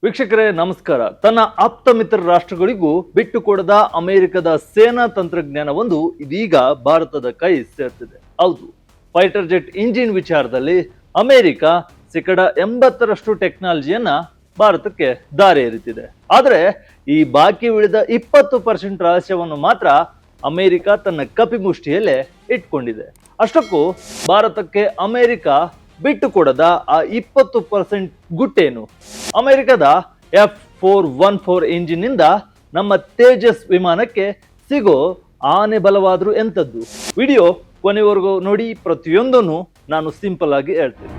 ವೀಕ್ಷಕರೇ ನಮಸ್ಕಾರ. ತನ್ನ ಆಪ್ತ ಮಿತ್ರ ರಾಷ್ಟ್ರಗಳಿಗೂ ಬಿಟ್ಟುಕೊಡದ ಅಮೆರಿಕದ ಸೇನಾ ತಂತ್ರಜ್ಞಾನವೊಂದು ಇದೀಗ ಭಾರತದ ಕೈ ಸೇರ್ತಿದೆ. ಹೌದು, ಫೈಟರ್ ಜೆಟ್ ಇಂಜಿನ್ ವಿಚಾರದಲ್ಲಿ ಅಮೆರಿಕ ಶೇಕಡ 80ರಷ್ಟು ಟೆಕ್ನಾಲಜಿಯನ್ನ ಭಾರತಕ್ಕೆ ದಾರಿ ಎರಿತಿದೆ. ಆದ್ರೆ ಈ ಬಾಕಿ ಉಳಿದ 20% ರಹಸ್ಯವನ್ನು ಮಾತ್ರ ಅಮೆರಿಕ ತನ್ನ ಕಪಿಮುಷ್ಟಿಯಲ್ಲೇ ಇಟ್ಕೊಂಡಿದೆ. ಅಷ್ಟಕ್ಕೂ ಭಾರತಕ್ಕೆ ಅಮೆರಿಕ ಬಿಟ್ಟುಕೊಡದ ಆ 20% ಗುಟ್ಟೇನು? ಅಮೆರಿಕದ F414 ಇಂಜಿನ್ ನಿಂದ ನಮ್ಮ ತೇಜಸ್ ವಿಮಾನಕ್ಕೆ ಸಿಗೋ ಆನೆ ಬಲವಾದ್ರೂ ಎಂತದ್ದು? ವಿಡಿಯೋ ಕೊನೆವರೆಗೂ ನೋಡಿ. ಪ್ರತಿಯೊಂದನ್ನು ನಾನು ಸಿಂಪಲ್ ಆಗಿ ಹೇಳ್ತೀನಿ.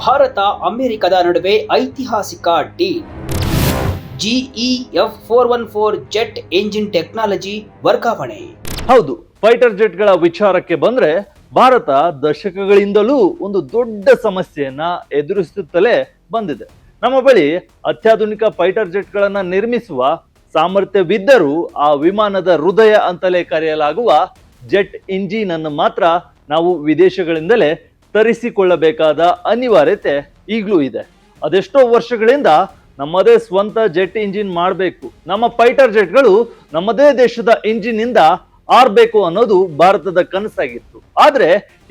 ಭಾರತ ಅಮೆರಿಕದ ನಡುವೆ ಐತಿಹಾಸಿಕ deal. G E F414 jet engine technology ವರ್ಗಾವಣೆ. ಹೌದು, ಫೈಟರ್ ಜೆಟ್ಗಳ ವಿಚಾರಕ್ಕೆ ಬಂದ್ರೆ ಭಾರತ ದಶಕಗಳಿಂದಲೂ ಒಂದು ದೊಡ್ಡ ಸಮಸ್ಯೆಯನ್ನ ಎದುರಿಸುತ್ತಲೇ ಬಂದಿದೆ. ನಮ್ಮ ಬಳಿ ಅತ್ಯಾಧುನಿಕ ಫೈಟರ್ ಜೆಟ್ಗಳನ್ನ ನಿರ್ಮಿಸುವ ಸಾಮರ್ಥ್ಯವಿದ್ದರೂ ಆ ವಿಮಾನದ ಹೃದಯ ಅಂತಲೇ ಕರೆಯಲಾಗುವ ಜೆಟ್ ಇಂಜಿನ್ ಅನ್ನು ಮಾತ್ರ ನಾವು ವಿದೇಶಗಳಿಂದಲೇ ತರಿಸಿಕೊಳ್ಳಬೇಕಾದ ಅನಿವಾರ್ಯತೆ ಈಗಲೂ ಇದೆ. ಅದೆಷ್ಟೋ ವರ್ಷಗಳಿಂದ ನಮ್ಮದೇ ಸ್ವಂತ ಜೆಟ್ ಇಂಜಿನ್ ಮಾಡಬೇಕು, ನಮ್ಮ ಫೈಟರ್ ಜೆಟ್ಗಳು ನಮ್ಮದೇ ದೇಶದ ಇಂಜಿನ್ ಇಂದ ಆರ್ಬೇಕು ಅನ್ನೋದು ಭಾರತದ ಕನಸಾಗಿತ್ತು. ಆದ್ರೆ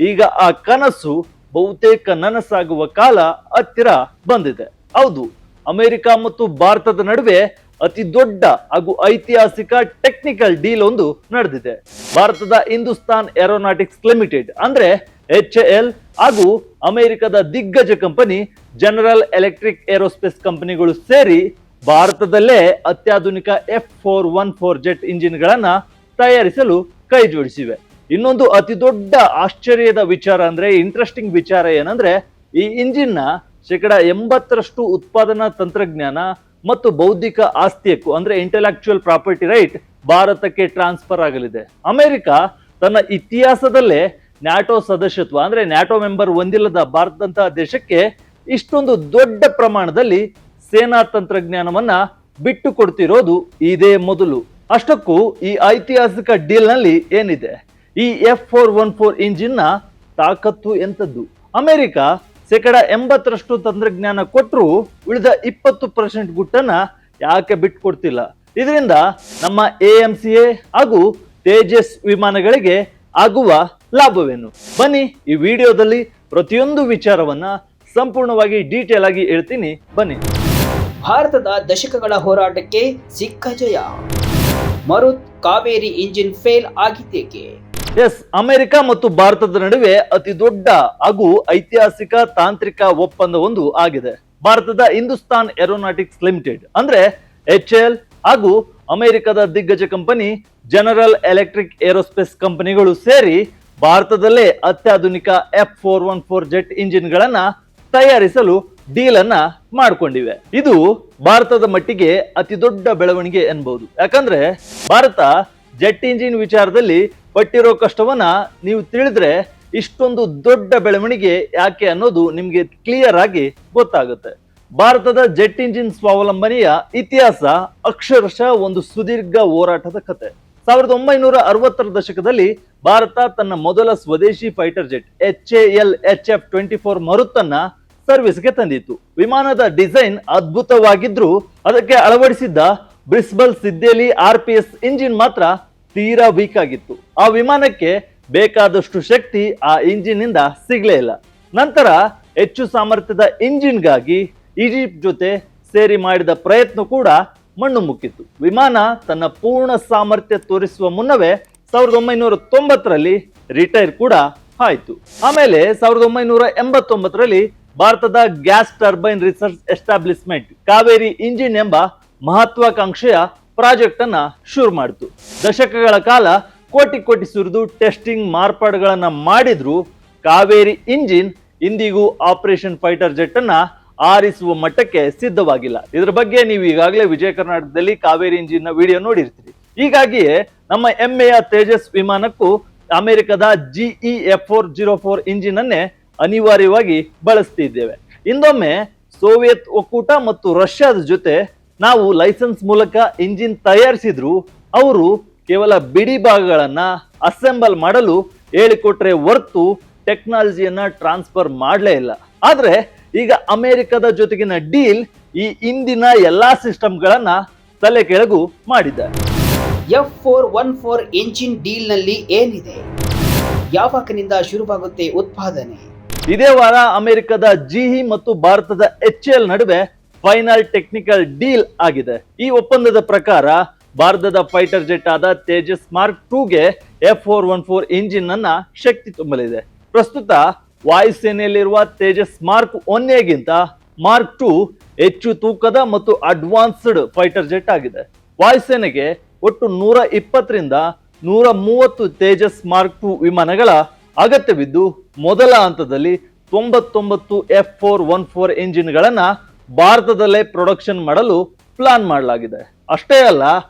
ಈಗ ಆ ಕನಸು ಬಹುತೇಕ ನನಸಾಗುವ ಕಾಲ ಹತ್ತಿರ ಬಂದಿದೆ. ಹೌದು, ಅಮೆರಿಕ ಮತ್ತು ಭಾರತದ ನಡುವೆ ಅತಿ ದೊಡ್ಡ ಹಾಗೂ ಐತಿಹಾಸಿಕ ಟೆಕ್ನಿಕಲ್ ಡೀಲ್ ಒಂದು ನಡೆದಿದೆ. ಭಾರತದ ಹಿಂದೂಸ್ತಾನ್ ಏರೋನಾಟಿಕ್ಸ್ ಲಿಮಿಟೆಡ್ ಅಂದ್ರೆ HAL ಹಾಗೂ ಅಮೆರಿಕದ ದಿಗ್ಗಜ ಕಂಪನಿ ಜನರಲ್ ಎಲೆಕ್ಟ್ರಿಕ್ ಏರೋಸ್ಪೇಸ್ ಕಂಪನಿಗಳು ಸೇರಿ ಭಾರತದಲ್ಲೇ ಅತ್ಯಾಧುನಿಕ F414 ಜೆಟ್ ಇಂಜಿನ್ ಗಳನ್ನ ತಯಾರಿಸಲು ಕೈ ಜೋಡಿಸಿವೆ. ಇನ್ನೊಂದು ಅತಿ ದೊಡ್ಡ ಆಶ್ಚರ್ಯದ ವಿಚಾರ ಅಂದ್ರೆ ಇಂಟ್ರೆಸ್ಟಿಂಗ್ ವಿಚಾರ ಏನಂದ್ರೆ ಈ ಇಂಜಿನ್ ನ ಶೇಕಡ 80ರಷ್ಟು ಉತ್ಪಾದನಾ ತಂತ್ರಜ್ಞಾನ ಮತ್ತು ಬೌದ್ಧಿಕ ಆಸ್ತಿಯಕ್ಕೂ ಅಂದ್ರೆ ಇಂಟೆಲೆಕ್ಚುಯಲ್ ಪ್ರಾಪರ್ಟಿ ರೈಟ್ ಭಾರತಕ್ಕೆ ಟ್ರಾನ್ಸ್ಫರ್ ಆಗಲಿದೆ. ಅಮೆರಿಕ ತನ್ನ ಇತಿಹಾಸದಲ್ಲೇ ನ್ಯಾಟೋ ಸದಸ್ಯತ್ವ ಅಂದ್ರೆ ನ್ಯಾಟೋ ಮೆಂಬರ್ ಹೊಂದಿಲ್ಲದ ಭಾರತದಂತಹ ದೇಶಕ್ಕೆ ಇಷ್ಟೊಂದು ದೊಡ್ಡ ಪ್ರಮಾಣದಲ್ಲಿ ಸೇನಾ ತಂತ್ರಜ್ಞಾನವನ್ನ ಬಿಟ್ಟು ಕೊಡ್ತಿರೋದು ಇದೇ ಮೊದಲು. ಅಷ್ಟಕ್ಕೂ ಈ ಐತಿಹಾಸಿಕ ಡೀಲ್ ನಲ್ಲಿ ಏನಿದೆ? ಈ F414 ಇಂಜಿನ್ ನ ತಾಕತ್ತು ಎಂತದ್ದು? ಅಮೆರಿಕ ಶೇಕಡ 80ರಷ್ಟು ತಂತ್ರಜ್ಞಾನ ಕೊಟ್ಟರು ಉಳಿದ 20% ಗುಟ್ಟನ್ನ ಯಾಕೆ ಬಿಟ್ಕೊಡ್ತಿಲ್ಲ? ಇದರಿಂದ ನಮ್ಮ AMCA ಹಾಗೂ ತೇಜಸ್ ವಿಮಾನಗಳಿಗೆ ಆಗುವ ಲಾಭವೇನು? ಬನ್ನಿ ಈ ವಿಡಿಯೋದಲ್ಲಿ ಪ್ರತಿಯೊಂದು ವಿಚಾರವನ್ನ ಸಂಪೂರ್ಣವಾಗಿ ಡೀಟೇಲ್ ಆಗಿ ಹೇಳ್ತೀನಿ. ಬನ್ನಿ. ಭಾರತದ ದಶಕಗಳ ಹೋರಾಟಕ್ಕೆ ಸಿಕ್ಕ ಜಯ. ಮರುತ್ ಕಾವೇರಿ ಇಂಜಿನ್ ಫೇಲ್ ಆಗಿದ್ದೇಕೆ? ಎಸ್, ಅಮೆರಿಕ ಮತ್ತು ಭಾರತದ ನಡುವೆ ಅತಿ ದೊಡ್ಡ ಹಾಗೂ ಐತಿಹಾಸಿಕ ತಾಂತ್ರಿಕ ಒಪ್ಪಂದ ಒಂದು ಆಗಿದೆ. ಭಾರತದ ಹಿಂದೂಸ್ತಾನ್ ಏರೋನಾಟಿಕ್ಸ್ ಲಿಮಿಟೆಡ್ ಅಂದ್ರೆ HAL ಹಾಗೂ ಅಮೆರಿಕದ ದಿಗ್ಗಜ ಕಂಪನಿ ಜನರಲ್ ಎಲೆಕ್ಟ್ರಿಕ್ ಏರೋಸ್ಪೇಸ್ ಕಂಪನಿಗಳು ಸೇರಿ ಭಾರತದಲ್ಲೇ ಅತ್ಯಾಧುನಿಕ F414 ಜೆಟ್ ಇಂಜಿನ್ ಗಳನ್ನ ತಯಾರಿಸಲು ಡೀಲ್ ಅನ್ನ ಮಾಡಿಕೊಂಡಿವೆ. ಇದು ಭಾರತದ ಮಟ್ಟಿಗೆ ಅತಿ ದೊಡ್ಡ ಬೆಳವಣಿಗೆ ಎನ್ನಬಹುದು. ಯಾಕಂದ್ರೆ ಭಾರತ ಜೆಟ್ ಇಂಜಿನ್ ವಿಚಾರದಲ್ಲಿ ಪಟ್ಟಿರೋ ಕಷ್ಟವನ್ನ ನೀವು ತಿಳಿದ್ರೆ ಇಷ್ಟೊಂದು ದೊಡ್ಡ ಬೆಳವಣಿಗೆ ಯಾಕೆ ಅನ್ನೋದು ನಿಮ್ಗೆ ಕ್ಲಿಯರ್ ಆಗಿ ಗೊತ್ತಾಗುತ್ತೆ. ಭಾರತದ ಜೆಟ್ ಇಂಜಿನ್ ಸ್ವಾವಲಂಬನೆಯ ಇತಿಹಾಸ ಅಕ್ಷರಶಃ ಒಂದು ಸುದೀರ್ಘ ಹೋರಾಟದ ಕತೆ. 1960ರ ದಶಕದಲ್ಲಿ ಭಾರತ ತನ್ನ ಮೊದಲ ಸ್ವದೇಶಿ ಫೈಟರ್ ಜೆಟ್ HAL HF-24 ಮರುತ್ತನ್ನ ಸರ್ವಿಸ್ಗೆ ತಂದಿತ್ತು. ವಿಮಾನದ ಡಿಸೈನ್ ಅದ್ಭುತವಾಗಿದ್ರು ಅದಕ್ಕೆ ಅಳವಡಿಸಿದ್ದ ಬ್ರಿಸ್ಬಲ್ ಸಿದ್ದೇಲಿ RPS ಇಂಜಿನ್ ಮಾತ್ರ ತೀರಾ ವೀಕ್ ಆಗಿತ್ತು. ಆ ವಿಮಾನಕ್ಕೆ ಬೇಕಾದಷ್ಟು ಶಕ್ತಿ ಆ ಇಂಜಿನ್ ನಿಂದ ಸಿಗ್ಲೇ ಇಲ್ಲ. ನಂತರ ಹೆಚ್ಚು ಸಾಮರ್ಥ್ಯದ ಇಂಜಿನ್ಗಾಗಿ ಈಜಿಪ್ಟ್ ಜೊತೆ ಸೇರಿ ಮಾಡಿದ ಪ್ರಯತ್ನ ಕೂಡ ಮಣ್ಣು ಮುಕ್ಕಿತ್ತು. ವಿಮಾನ ತನ್ನ ಪೂರ್ಣ ಸಾಮರ್ಥ್ಯ ತೋರಿಸುವ ಮುನ್ನವೇ 1990ರಲ್ಲಿ ರಿಟೈರ್ ಕೂಡ ಆಯಿತು. ಆಮೇಲೆ 1989ರಲ್ಲಿ ಭಾರತದ gas turbine research establishment Kaveri engine ಎಂಬ ಮಹತ್ವಾಕಾಂಕ್ಷೆಯ ಪ್ರಾಜೆಕ್ಟ್ ಅನ್ನ ಶುರು ಮಾಡಿತು. ದಶಕಗಳ ಕಾಲ ಕೋಟಿ ಸುರಿದು ಟೆಸ್ಟಿಂಗ್ ಮಾರ್ಪಾಡುಗಳನ್ನ ಮಾಡಿದ್ರು ಕಾವೇರಿ ಇಂಜಿನ್ ಇಂದಿಗೂ ಆಪರೇಷನ್ ಫೈಟರ್ ಜೆಟ್ ಅನ್ನ ಆರಿಸುವ ಮಟ್ಟಕ್ಕೆ ಸಿದ್ಧವಾಗಿಲ್ಲ. ಇದರ ಬಗ್ಗೆ ನೀವು ಈಗಾಗಲೇ ವಿಜಯ ಕರ್ನಾಟಕದಲ್ಲಿ ಕಾವೇರಿ ಇಂಜಿನ್ ನ ವಿಡಿಯೋ ನೋಡಿರ್ತೀರಿ. ಹೀಗಾಗಿಯೇ ನಮ್ಮ ಹೆಮ್ಮೆಯ ತೇಜಸ್ ವಿಮಾನಕ್ಕೂ ಅಮೆರಿಕದ GE F404 ಇಂಜಿನ್ ಅನ್ನೇ ಅನಿವಾರ್ಯವಾಗಿ ಬಳಸ್ತಿದ್ದೇವೆ. ಇಂದೊಮ್ಮೆ ಸೋವಿಯತ್ ಒಕ್ಕೂಟ ಮತ್ತು ರಷ್ಯಾದ ಜೊತೆ ನಾವು ಲೈಸೆನ್ಸ್ ಮೂಲಕ ಇಂಜಿನ್ ತಯಾರಿಸಿದ್ರು ಅವರು ಕೇವಲ ಬಿಡಿ ಭಾಗಗಳನ್ನ ಅಸೆಂಬಲ್ ಮಾಡಲು ಹೇಳಿಕೊಟ್ರೆ ಹೊರತು ಟೆಕ್ನಾಲಜಿಯನ್ನ ಟ್ರಾನ್ಸ್ಫರ್ ಮಾಡಲೇ ಇಲ್ಲ. ಆದ್ರೆ ಈಗ ಅಮೆರಿಕದ ಜೊತೆಗಿನ ಡೀಲ್ ಈ ಇಂದಿನ ಎಲ್ಲಾ ಸಿಸ್ಟಮ್ಗಳನ್ನ ತಲೆ ಕೆಳಗು ಮಾಡಿದೆ. F414 ಎಂಜಿನ್ ಡೀಲ್ ನಲ್ಲಿ ಏನಿದೆ? ಯಾವಾಗಿನಿಂದ ಶುರುವಾಗುತ್ತೆ ಉತ್ಪಾದನೆ? ಇದೇ ವಾರ ಅಮೆರಿಕದ ಜಿಇ ಮತ್ತು ಭಾರತದ HAL ನಡುವೆ ಫೈನಲ್ ಟೆಕ್ನಿಕಲ್ ಡೀಲ್ ಆಗಿದೆ. ಈ ಒಪ್ಪಂದದ ಪ್ರಕಾರ ಭಾರತದ ಫೈಟರ್ ಜೆಟ್ ಆದ ತೇಜಸ್ ಮಾರ್ಕ್ 2ಗೆ F414 ಇಂಜಿನ್ ಅನ್ನ ಶಕ್ತಿ ತುಂಬಲಿದೆ. ಪ್ರಸ್ತುತ ವಾಯುಸೇನೆಯಲ್ಲಿರುವ ತೇಜಸ್ ಮಾರ್ಕ್ 1ಗಿಂತ ಮಾರ್ಕ್ 2 ಹೆಚ್ಚು ತೂಕದ ಮತ್ತು ಅಡ್ವಾನ್ಸ್ಡ್ ಫೈಟರ್ ಜೆಟ್ ಆಗಿದೆ. ವಾಯುಸೇನೆಗೆ ಒಟ್ಟು 120ರಿಂದ 130 ತೇಜಸ್ ಮಾರ್ಕ್ 2 ವಿಮಾನಗಳ ಅಗತ್ಯವಿದ್ದು, ಮೊದಲ ಹಂತದಲ್ಲಿ 99 F414 ಇಂಜಿನ್ಗಳನ್ನ ಭಾರತದಲ್ಲೇ ಪ್ರೊಡಕ್ಷನ್ ಮಾಡಲು ಪ್ಲಾನ್ ಮಾಡಲಾಗಿದೆ. ಅಷ್ಟೇ ಅಲ್ಲ,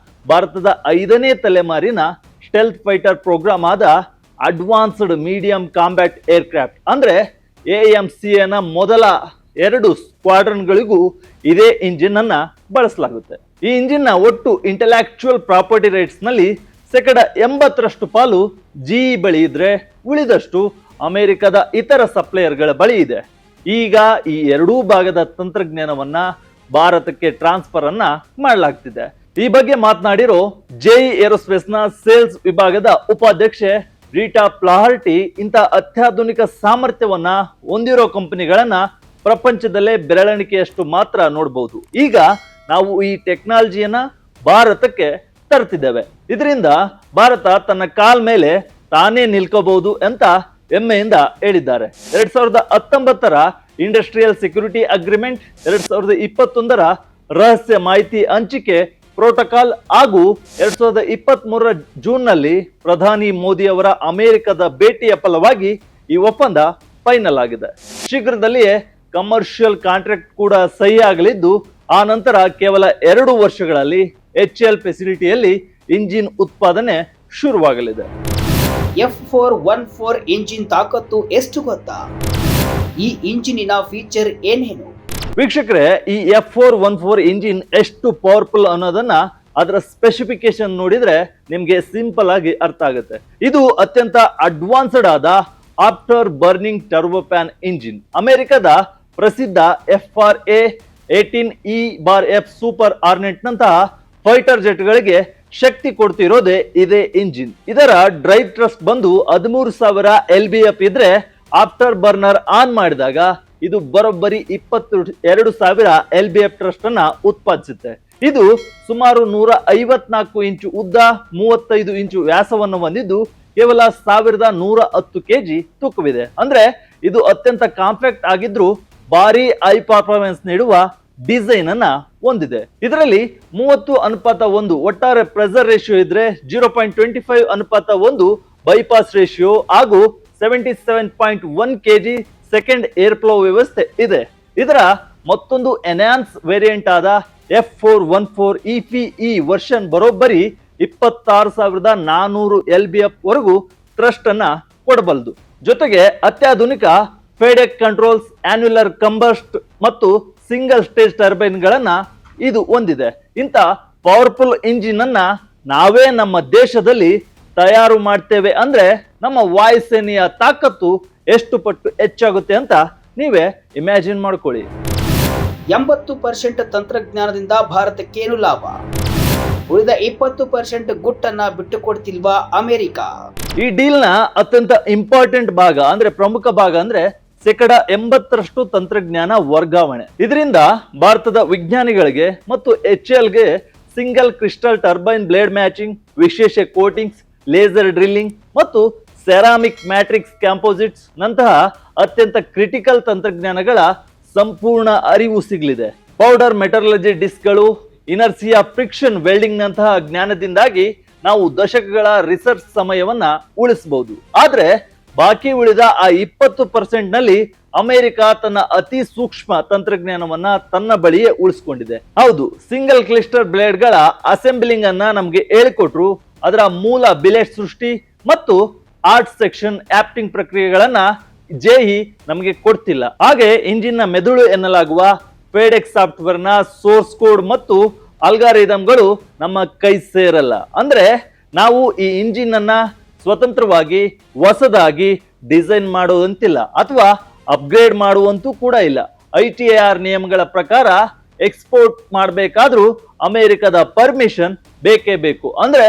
ಭಾರತದ 5ನೇ ತಲೆಮಾರಿನ ಸ್ಟೆಲ್ತ್ ಫೈಟರ್ ಪ್ರೋಗ್ರಾಮ್ ಆದ ಅಡ್ವಾನ್ಸ್ಡ್ ಮೀಡಿಯಂ ಕಾಂಬ್ಯಾಟ್ ಏರ್ಕ್ರಾಫ್ಟ್ ಅಂದ್ರೆ AMCA ಮೊದಲ 2 ಸ್ಕ್ವಾಡ್ರನ್ಗಳಿಗೂ ಇದೇ ಇಂಜಿನ್ ಅನ್ನ ಬಳಸಲಾಗುತ್ತೆ. ಈ ಇಂಜಿನ್ ನ ಒಟ್ಟು ಇಂಟೆಲೆಕ್ಚುಯಲ್ ಪ್ರಾಪರ್ಟಿ ರೈಟ್ಸ್ ನಲ್ಲಿ 80% ಪಾಲು ಜಿಇ ಬಳಿ ಇದ್ರೆ, ಉಳಿದಷ್ಟು ಅಮೆರಿಕದ ಇತರ ಸಪ್ಲೈಯರ್ಗಳ ಬಳಿ ಇದೆ. ಈಗ ಈ ಎರಡೂ ಭಾಗದ ತಂತ್ರಜ್ಞಾನವನ್ನ ಭಾರತಕ್ಕೆ ಟ್ರಾನ್ಸ್ಫರ್ ಅನ್ನ ಮಾಡಲಾಗ್ತಿದೆ. ಈ ಬಗ್ಗೆ ಮಾತನಾಡಿರೋ ಜೆಇ ಏರೋಸ್ಪೇಸ್ ನ ಸೇಲ್ಸ್ ವಿಭಾಗದ ಉಪಾಧ್ಯಕ್ಷೆ ರೀಟಾ ಪ್ಲಾಹರ್ಟಿ, ಇಂಥ ಅತ್ಯಾಧುನಿಕ ಸಾಮರ್ಥ್ಯವನ್ನ ಹೊಂದಿರೋ ಕಂಪನಿಗಳನ್ನ ಪ್ರಪಂಚದಲ್ಲೇ ಬೆರಳೆಣಿಕೆಯಷ್ಟು ಮಾತ್ರ ನೋಡಬಹುದು. ಈಗ ನಾವು ಈ ಟೆಕ್ನಾಲಜಿಯನ್ನ ಭಾರತಕ್ಕೆ ತರ್ತಿದ್ದೇವೆ. ಇದರಿಂದ ಭಾರತ ತನ್ನ ಕಾಲ್ ಮೇಲೆ ತಾನೇ ನಿಲ್ಕೋಬಹುದು ಅಂತ ಹೆಮ್ಮೆಯಿಂದ ಹೇಳಿದ್ದಾರೆ. 2019ರ ಇಂಡಸ್ಟ್ರಿಯಲ್ ಸೆಕ್ಯೂರಿಟಿ ಅಗ್ರಿಮೆಂಟ್, 2021ರ ರಹಸ್ಯ ಮಾಹಿತಿ ಹಂಚಿಕೆ ಪ್ರೋಟೋಕಾಲ್ ಹಾಗೂ 2023ರ ಜೂನ್ನಲ್ಲಿ ಪ್ರಧಾನಿ ಮೋದಿ ಅವರ ಅಮೆರಿಕದ ಭೇಟಿಯ ಫಲವಾಗಿ ಈ ಒಪ್ಪಂದ ಫೈನಲ್ ಆಗಿದೆ. ಶೀಘ್ರದಲ್ಲಿಯೇ ಕಮರ್ಷಿಯಲ್ ಕಾಂಟ್ರಾಕ್ಟ್ ಕೂಡ ಸಹಿ ಆಗಲಿದ್ದು, ಆ ನಂತರ ಕೇವಲ 2 ವರ್ಷಗಳಲ್ಲಿ HAL ಫೆಸಿಲಿಟಿಯಲ್ಲಿ ಇಂಜಿನ್ ಉತ್ಪಾದನೆ ಶುರುವಾಗಲಿದೆ. F414 ಇಂಜಿನ್ ತಾಕತ್ತು ಎಷ್ಟು ಗೊತ್ತಾ? ಈ ಇಂಜಿನಿನ ಫೀಚರ್ ಏನೇನು? ವೀಕ್ಷಕರೇ, ಈ F414 ಇಂಜಿನ್ ಎಷ್ಟು ಪವರ್ಫುಲ್ ಅನ್ನೋದನ್ನ ಅದರ ಸ್ಪೆಸಿಫಿಕೇಶನ್ ನೋಡಿದ್ರೆ ನಿಮ್ಗೆ ಸಿಂಪಲ್ ಆಗಿ ಅರ್ಥ ಆಗುತ್ತೆ. ಇದು ಅತ್ಯಂತ ಅಡ್ವಾನ್ಸ್ಡ್ ಆದ ಆಫ್ಟರ್ ಬರ್ನಿಂಗ್ ಟರ್ಬೋಫ್ಯಾನ್ ಇಂಜಿನ್. ಅಮೆರಿಕದ ಪ್ರಸಿದ್ಧ FRA-18E/F ಸೂಪರ್ ಆರ್ನೆಟ್ ನಂತಹ ಫೈಟರ್ ಜೆಟ್ಗಳಿಗೆ ಶಕ್ತಿ ಕೊಡ್ತಿರೋದೇ ಇದೇ ಇಂಜಿನ್. ಇದರ ಡ್ರೈವ್ ಟ್ರಸ್ಟ್ ಬಂದು 13,000 LBF ಇದ್ರೆ, ಆಫ್ಟರ್ ಬರ್ನರ್ ಆನ್ ಮಾಡಿದಾಗ ಇದು ಬರೋಬ್ಬರಿ 22,000 LBF ಟ್ರಸ್ಟ್ ಅನ್ನ ಉತ್ಪಾದಿಸುತ್ತೆ. ಇದು ಸುಮಾರು 154 ಇಂಚು ಉದ್ದ, 35 ಇಂಚು ವ್ಯಾಸವನ್ನು ಹೊಂದಿದ್ದು, ಕೇವಲ 1110 kg ತೂಕವಿದೆ. ಅಂದ್ರೆ ಇದು ಅತ್ಯಂತ ಕಾಂಪ್ಯಾಕ್ಟ್ ಆಗಿದ್ರು ಭಾರಿ ಹೈ ಪರ್ಫಾರ್ಮೆನ್ಸ್ ನೀಡುವ ಡಿಸೈನ್ ಅನ್ನ ಹೊಂದಿದೆ. ಇದರಲ್ಲಿ 30:1 ಒಟ್ಟಾರೆ ಪ್ರೆಷರ್ ರೇಷಿಯೋ ಇದ್ರೆ, 0.25:1 ಬೈಪಾಸ್ ರೇಷಿಯೋ ಹಾಗೂ 77.1 kg ಸೆಕೆಂಡ್ ಏರ್ ಫ್ಲೋ ವ್ಯವಸ್ಥೆ ಇದೆ. ಇದರ ಮತ್ತೊಂದು ಎನ್ಹಾನ್ಸ್ ವೇರಿಯಂಟ್ ಆದ F414 EPE ವರ್ಷನ್ ಬರೋಬ್ಬರಿ 26,400 LBF ವರೆಗೂ ಥ್ರಸ್ಟ್ ಅನ್ನ ಕೊಡಬಲ್ಲದು. ಜೊತೆಗೆ ಅತ್ಯಾಧುನಿಕ ಫೆಡೆಕ್ ಕಂಟ್ರೋಲ್ಸ್, ಆನ್ಯುಲರ್ ಕಂಬಸ್ಟ್ ಮತ್ತು ಸಿಂಗಲ್ ಸ್ಟೇಜ್ ಟರ್ಬೈನ್ ಗಳನ್ನ ಇದು ಹೊಂದಿದೆ. ಇಂಥ ಪವರ್ಫುಲ್ ಇಂಜಿನ್ ಅನ್ನ ನಾವೇ ನಮ್ಮ ದೇಶದಲ್ಲಿ ತಯಾರು ಮಾಡ್ತೇವೆ ಅಂದ್ರೆ ನಮ್ಮ ವಾಯುಸೇನೆಯ ತಾಕತ್ತು ಎಷ್ಟು ಪಟ್ಟು ಹೆಚ್ಚಾಗುತ್ತೆ ಅಂತ ನೀವೇ ಇಮ್ಯಾಜಿನ್ ಮಾಡ್ಕೊಳ್ಳಿ. 80% ತಂತ್ರಜ್ಞಾನದಿಂದ ಭಾರತಕ್ಕೇನು ಲಾಭ? ಉಳಿದ 20% ಗುಟ್ಟನ್ನ ಬಿಟ್ಟು ಕೊಡ್ತಿಲ್ವಾ ಅಮೆರಿಕ? ಈ ಡೀಲ್ ನ ಅತ್ಯಂತ ಇಂಪಾರ್ಟೆಂಟ್ ಭಾಗ ಅಂದ್ರೆ ಪ್ರಮುಖ ಭಾಗ ಅಂದ್ರೆ 80% ತಂತ್ರಜ್ಞಾನ ವರ್ಗಾವಣೆ. ಇದರಿಂದ ಭಾರತದ ವಿಜ್ಞಾನಿಗಳಿಗೆ ಮತ್ತು HALಗೆ single crystal turbine blade matching, ವಿಶೇಷ ಕೋಟಿಂಗ್ಸ್, ಲೇಸರ್ ಡ್ರಿಲ್ಲಿಂಗ್ ಮತ್ತು ಸೆರಾಮಿಕ್ ಮ್ಯಾಟ್ರಿಕ್ಸ್ ಕಾಂಪೋಸಿಟ್ಸ್ ನಂತಹ ಅತ್ಯಂತ ಕ್ರಿಟಿಕಲ್ ತಂತ್ರಜ್ಞಾನಗಳ ಸಂಪೂರ್ಣ ಅರಿವು ಸಿಗಲಿದೆ. ಪೌಡರ್ ಮೆಟಲರ್ಜಿ ಡಿಸ್ಕ್ಗಳು, ಇನರ್ಸಿಯಾ ಫ್ರಿಕ್ಷನ್ ವೆಲ್ಡಿಂಗ್ ನಂತಹ ಜ್ಞಾನದಿಂದಾಗಿ ನಾವು ದಶಕಗಳ ರಿಸರ್ಚ್ ಸಮಯವನ್ನ ಉಳಿಸಬಹುದು. ಆದ್ರೆ ಬಾಕಿ ಉಳಿದ ಆ 20% ನಲ್ಲಿ ಅಮೆರಿಕ ತನ್ನ ಅತಿ ಸೂಕ್ಷ್ಮ ತಂತ್ರಜ್ಞಾನವನ್ನ ತನ್ನ ಬಳಿಯೇ ಉಳಿಸ್ಕೊಂಡಿದೆ. ಹೌದು, ಸಿಂಗಲ್ ಕ್ಲಿಸ್ಟರ್ ಬ್ಲೇಡ್ಗಳ ಅಸೆಂಬ್ಲಿಂಗ್ ಅನ್ನ ನಮ್ಗೆ ಹೇಳಿಕೊಟ್ರು. ಅದರ ಮೂಲ ಬಿಲೆಟ್ ಸೃಷ್ಟಿ ಮತ್ತು ಆರ್ಟ್ ಸೆಕ್ಷನ್ ಆಪ್ಟಿಂಗ್ ಪ್ರಕ್ರಿಯೆಗಳನ್ನ ಜೆಇ ನಮಗೆ ಕೊಡ್ತಿಲ್ಲ. ಹಾಗೆ ಇಂಜಿನ್ ನ ಮೆದುಳು ಎನ್ನಲಾಗುವ ಫೆಡೆಕ್ ಸಾಫ್ಟ್ವೇರ್ ನ ಸೋರ್ಸ್ ಕೋಡ್ ಮತ್ತು ಅಲ್ಗಾರಿದಮ್ಗಳು ನಮ್ಮ ಕೈ ಸೇರಲ್ಲ. ಅಂದ್ರೆ ನಾವು ಈ ಇಂಜಿನ್ ಅನ್ನ ಸ್ವತಂತ್ರವಾಗಿ ಹೊಸದಾಗಿ ಡಿಸೈನ್ ಮಾಡುವಂತಿಲ್ಲ ಅಥವಾ ಅಪ್ಗ್ರೇಡ್ ಮಾಡುವಂತೂ ಕೂಡ ಇಲ್ಲ. ITAR ನಿಯಮಗಳ ಪ್ರಕಾರ ಎಕ್ಸ್ಪೋರ್ಟ್ ಮಾಡಬೇಕಾದ್ರೂ ಅಮೆರಿಕದ ಪರ್ಮಿಷನ್ ಬೇಕೇ ಬೇಕು. ಅಂದ್ರೆ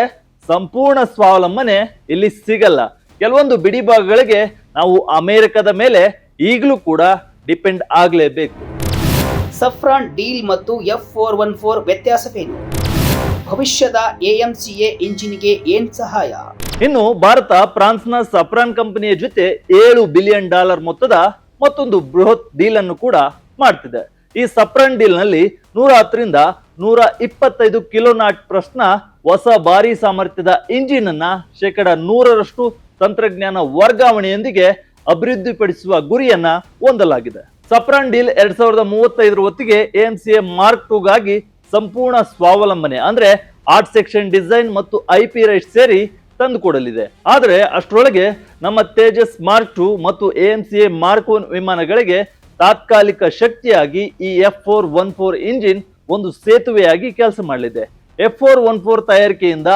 ಸಂಪೂರ್ಣ ಸ್ವಾವಲಂಬನೆ ಇಲ್ಲಿ ಸಿಗಲ್ಲ. ಕೆಲವೊಂದು ಬಿಡಿ ಭಾಗಗಳಿಗೆ ನಾವು ಅಮೆರಿಕದ ಮೇಲೆ ಈಗಲೂ ಕೂಡ ಡಿಪೆಂಡ್ ಆಗಲೇಬೇಕು. ಸಫ್ರಾನ್ ಡೀಲ್ ಮತ್ತು F414 ವ್ಯತ್ಯಾಸವೇನು? ಭವಿಷ್ಯದ AMCA ಇಂಜಿನ್ಗೆ ಏನ್ ಸಹಾಯ? ಇನ್ನು ಭಾರತ ಫ್ರಾನ್ಸ್ನ ಸಫ್ರಾನ್ ಕಂಪನಿಯ ಜೊತೆ $7 ಬಿಲಿಯನ್ ಮೊತ್ತದ ಮತ್ತೊಂದು ಬೃಹತ್ ಡೀಲ್ ಅನ್ನು ಕೂಡ ಮಾಡ್ತಿದೆ. ಈ ಸಫ್ರಾನ್ ಡೀಲ್ ನಲ್ಲಿ 110 ರಿಂದ 125 ಕಿಲೋನಾಟ್ ಪ್ರಶ್ನ ಹೊಸ ಭಾರಿ ಸಾಮರ್ಥ್ಯದ ಇಂಜಿನ್ ಅನ್ನ 100% ತಂತ್ರಜ್ಞಾನ ವರ್ಗಾವಣೆಯೊಂದಿಗೆ ಅಭಿವೃದ್ಧಿಪಡಿಸುವ ಗುರಿಯನ್ನ ಹೊಂದಲಾಗಿದೆ. ಸಫ್ರಾನ್ ಡೀಲ್ 2035 ಹೊತ್ತಿಗೆ AMCA ಮಾರ್ಕ್ 2 ಗಾಗಿ ಸಂಪೂರ್ಣ ಸ್ವಾವಲಂಬನೆ ಅಂದ್ರೆ ಆರ್ಟ್ ಸೆಕ್ಷನ್ ಡಿಸೈನ್ ಮತ್ತು IP ರೈಟ್ ಸೇರಿ ತಂದುಕೊಡಲಿದೆ. ಆದರೆ ಅಷ್ಟರೊಳಗೆ ನಮ್ಮ ತೇಜಸ್ ಮಾರ್ಕ್ 2 ಮತ್ತು AMCA ಮಾರ್ಕ್ 1 ವಿಮಾನಗಳಿಗೆ ತಾತ್ಕಾಲಿಕ ಶಕ್ತಿಯಾಗಿ ಈ F414 ಇಂಜಿನ್ ಒಂದು ಸೇತುವೆಯಾಗಿ ಕೆಲಸ ಮಾಡಲಿದೆ. F414 ತಯಾರಿಕೆಯಿಂದ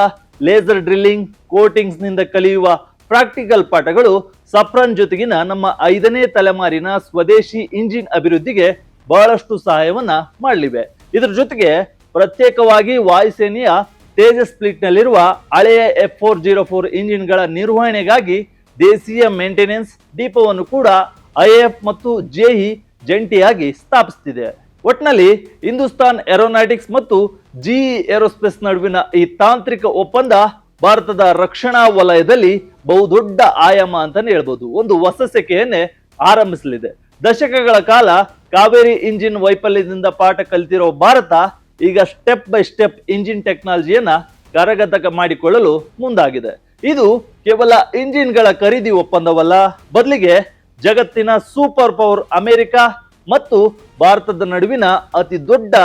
ಲೇಸರ್ ಡ್ರಿಲ್ಲಿಂಗ್, ಕೋಟಿಂಗ್ಸ್ ನಿಂದ ಕಲಿಯುವ ಪ್ರಾಕ್ಟಿಕಲ್ ಪಾಠಗಳು ಸಫ್ರಾನ್ ಜೊತೆಗಿನ ನಮ್ಮ 5ನೇ ತಲೆಮಾರಿನ ಸ್ವದೇಶಿ ಇಂಜಿನ್ ಅಭಿವೃದ್ಧಿಗೆ ಬಹಳಷ್ಟು ಸಹಾಯವನ್ನ ಮಾಡಲಿವೆ. ಇದರ ಜೊತೆಗೆ ಪ್ರತ್ಯೇಕವಾಗಿ ವಾಯುಸೇನೆಯ ತೇಜಸ್ ಫ್ಲೀಟ್ ನಲ್ಲಿರುವ ಹಳೆಯ F404 ಇಂಜಿನ್ಗಳ ನಿರ್ವಹಣೆಗಾಗಿ ದೇಶೀಯ ಮೇಂಟೆನೆನ್ಸ್ ಡಿಪೋವನ್ನು ಕೂಡ IAF ಮತ್ತು JE ಜಂಟಿಯಾಗಿ ಸ್ಥಾಪಿಸುತ್ತಿದೆ. ಒಟ್ನಲ್ಲಿ ಹಿಂದೂಸ್ತಾನ್ ಏರೋನಾಟಿಕ್ಸ್ ಮತ್ತು GE ಏರೋಸ್ಪೇಸ್ ನಡುವಿನ ಈ ತಾಂತ್ರಿಕ ಒಪ್ಪಂದ ಭಾರತದ ರಕ್ಷಣಾ ವಲಯದಲ್ಲಿ ಬಹುದೊಡ್ಡ ಆಯಾಮ ಅಂತಾನೆ ಹೇಳ್ಬೋದು. ಒಂದು ಹೊಸ ಸೆಕೆಯನ್ನೇ ಆರಂಭಿಸಲಿದೆ. ದಶಕಗಳ ಕಾಲ ಕಾವೇರಿ ಇಂಜಿನ್ ವೈಫಲ್ಯದಿಂದ ಪಾಠ ಕಲಿತಿರೋ ಭಾರತ ಈಗ ಸ್ಟೆಪ್ ಬೈ ಸ್ಟೆಪ್ ಇಂಜಿನ್ ಟೆಕ್ನಾಲಜಿಯನ್ನ ಕರಗತ ಮಾಡಿಕೊಳ್ಳಲು ಮುಂದಾಗಿದೆ. ಇದು ಕೇವಲ ಇಂಜಿನ್ಗಳ ಖರೀದಿ ಒಪ್ಪಂದವಲ್ಲ, ಬದಲಿಗೆ ಜಗತ್ತಿನ ಸೂಪರ್ ಪವರ್ ಅಮೆರಿಕ ಮತ್ತು ಭಾರತದ ನಡುವಿನ ಅತಿ ದೊಡ್ಡ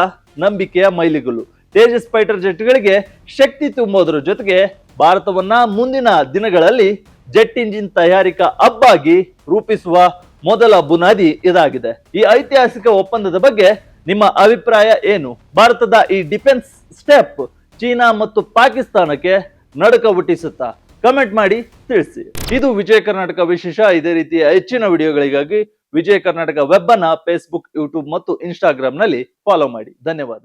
ನಂಬಿಕೆಯ ಮೈಲಿಗಲ್ಲು. ತೇಜಸ್ ಫೈಟರ್ ಜೆಟ್ಗಳಿಗೆ ಶಕ್ತಿ ತುಂಬುವುದರ ಜೊತೆಗೆ ಭಾರತವನ್ನ ಮುಂದಿನ ದಿನಗಳಲ್ಲಿ ಜೆಟ್ ಇಂಜಿನ್ ತಯಾರಿಕಾ ಹಬ್ ಆಗಿ ರೂಪಿಸುವ ಮೊದಲ ಬುನಾದಿ ಇದಾಗಿದೆ. ಈ ಐತಿಹಾಸಿಕ ಒಪ್ಪಂದದ ಬಗ್ಗೆ ನಿಮ್ಮ ಅಭಿಪ್ರಾಯ ಏನು? ಭಾರತದ ಈ ಡಿಫೆನ್ಸ್ ಸ್ಟೆಪ್ ಚೀನಾ ಮತ್ತು ಪಾಕಿಸ್ತಾನಕ್ಕೆ ನಡುಕ ಹುಟ್ಟಿಸುತ್ತಾ? ಕಮೆಂಟ್ ಮಾಡಿ ತಿಳಿಸಿ. ಇದು ವಿಜಯ ಕರ್ನಾಟಕ ವಿಶೇಷ. ಇದೇ ರೀತಿಯ ಹೆಚ್ಚಿನ ವಿಡಿಯೋಗಳಿಗಾಗಿ ವಿಜಯ ಕರ್ನಾಟಕ ವೆಬ್ ಅನ್ನ ಫೇಸ್ಬುಕ್, ಯೂಟ್ಯೂಬ್ ಮತ್ತು ಇನ್ಸ್ಟಾಗ್ರಾಮ್ ನಲ್ಲಿ ಫಾಲೋ ಮಾಡಿ. ಧನ್ಯವಾದ.